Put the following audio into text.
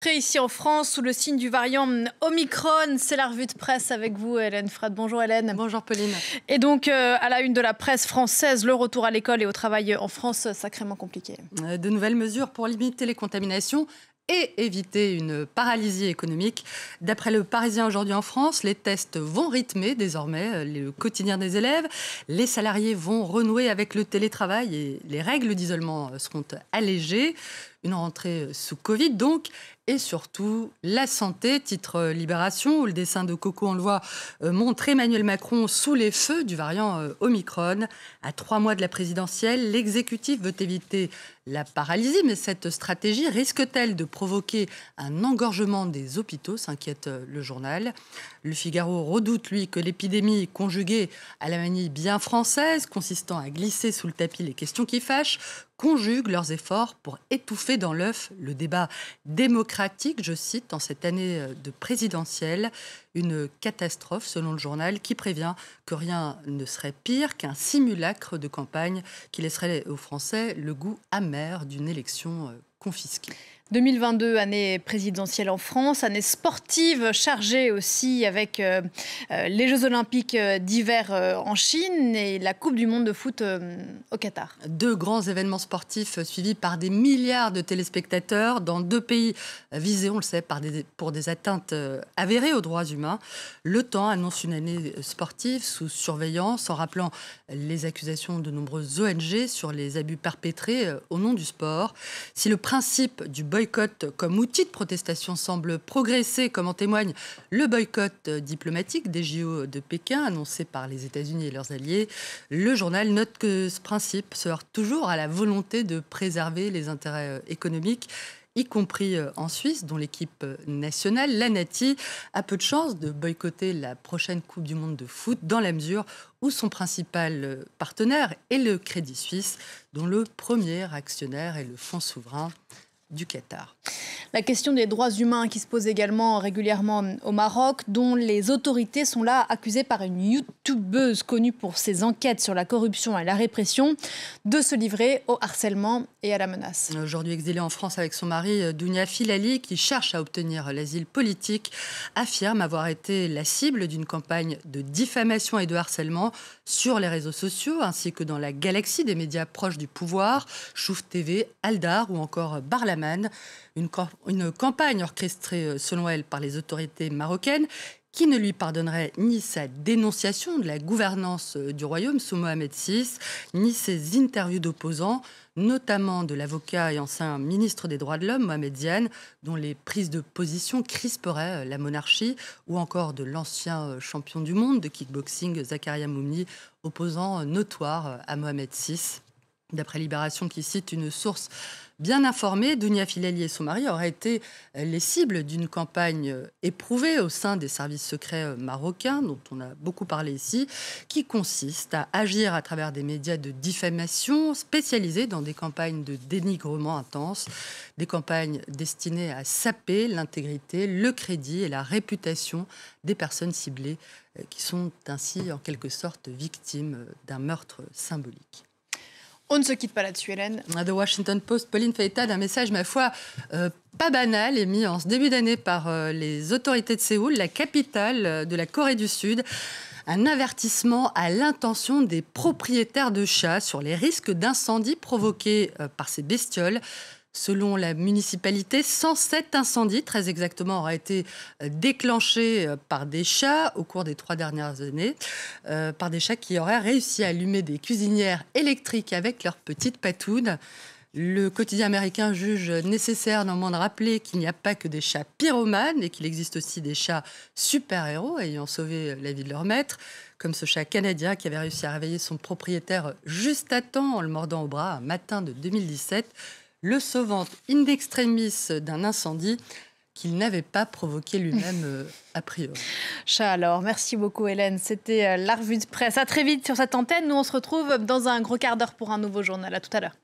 Ici en France, sous le signe du variant Omicron, c'est la revue de presse avec vous, Hélène Frade. Bonjour Hélène. Bonjour Pauline. Et donc, à la une de la presse française, le retour à l'école et au travail en France, sacrément compliqué. De nouvelles mesures pour limiter les contaminations et éviter une paralysie économique. D'après le Parisien aujourd'hui en France, les tests vont rythmer désormais le quotidien des élèves. Les salariés vont renouer avec le télétravail et les règles d'isolement seront allégées. Une rentrée sous Covid donc, et surtout la santé, titre Libération, où le dessin de Coco, on le voit, montre Emmanuel Macron sous les feux du variant Omicron. À 3 mois de la présidentielle, l'exécutif veut éviter la paralysie, mais cette stratégie risque-t-elle de provoquer un engorgement des hôpitaux, s'inquiète le journal. Le Figaro redoute, lui, que l'épidémie conjuguée à la manie bien française, consistant à glisser sous le tapis les questions qui fâchent, conjuguent leurs efforts pour étouffer dans l'œuf le débat démocratique, je cite, en cette année de présidentielle. Une catastrophe, selon le journal, qui prévient que rien ne serait pire qu'un simulacre de campagne qui laisserait aux Français le goût amer d'une élection confisquée. 2022, année présidentielle en France, année sportive chargée aussi avec les Jeux Olympiques d'hiver en Chine et la Coupe du Monde de foot au Qatar. 2 grands événements sportifs suivis par des milliards de téléspectateurs dans 2 pays visés, on le sait, pour des atteintes avérées aux droits humains. Le Temps annonce une année sportive sous surveillance en rappelant les accusations de nombreuses ONG sur les abus perpétrés au nom du sport. Si le principe du boycott comme outil de protestation semble progresser, comme en témoigne le boycott diplomatique des JO de Pékin annoncé par les États-Unis et leurs alliés, le journal note que ce principe se heurte toujours à la volonté de préserver les intérêts économiques, y compris en Suisse, dont l'équipe nationale, la Nati, a peu de chances de boycotter la prochaine Coupe du Monde de foot, dans la mesure où son principal partenaire est le Crédit Suisse, dont le premier actionnaire est le fonds souverain du Qatar. La question des droits humains qui se pose également régulièrement au Maroc, dont les autorités sont là accusées par une youtubeuse connue pour ses enquêtes sur la corruption et la répression de se livrer au harcèlement et à la menace. Aujourd'hui exilée en France avec son mari Dounia Filali, qui cherche à obtenir l'asile politique, affirme avoir été la cible d'une campagne de diffamation et de harcèlement sur les réseaux sociaux, ainsi que dans la galaxie des médias proches du pouvoir, Chouf TV, Aldar ou encore Barlaman. Une campagne orchestrée, selon elle, par les autorités marocaines, qui ne lui pardonnerait ni sa dénonciation de la gouvernance du royaume sous Mohamed VI, ni ses interviews d'opposants, notamment de l'avocat et ancien ministre des Droits de l'Homme, Mohamed Ziane, dont les prises de position crisperaient la monarchie, ou encore de l'ancien champion du monde de kickboxing, Zakaria Moumni, opposant notoire à Mohamed VI. D'après Libération, qui cite une source bien informée, Dounia Filali et son mari auraient été les cibles d'une campagne éprouvée au sein des services secrets marocains, dont on a beaucoup parlé ici, qui consiste à agir à travers des médias de diffamation spécialisés dans des campagnes de dénigrement intense, des campagnes destinées à saper l'intégrité, le crédit et la réputation des personnes ciblées, qui sont ainsi en quelque sorte victimes d'un meurtre symbolique. On ne se quitte pas là-dessus, Hélène. The Washington Post, Pauline, fait état d'un message, ma foi, pas banal, émis en ce début d'année par les autorités de Séoul, la capitale de la Corée du Sud. Un avertissement à l'intention des propriétaires de chats sur les risques d'incendie provoqués par ces bestioles. Selon la municipalité, 107 incendies, très exactement, auraient été déclenchés par des chats au cours des 3 dernières années, par des chats qui auraient réussi à allumer des cuisinières électriques avec leurs petites patounes. Le quotidien américain juge nécessaire néanmoins de rappeler qu'il n'y a pas que des chats pyromanes et qu'il existe aussi des chats super-héros ayant sauvé la vie de leur maître, comme ce chat canadien qui avait réussi à réveiller son propriétaire juste à temps en le mordant au bras un matin de 2017. Le sauvant in extremis d'un incendie qu'il n'avait pas provoqué lui-même a priori. Chat alors, merci beaucoup Hélène. C'était la revue de presse. À très vite sur cette antenne. Nous on se retrouve dans un gros quart d'heure pour un nouveau journal. À tout à l'heure.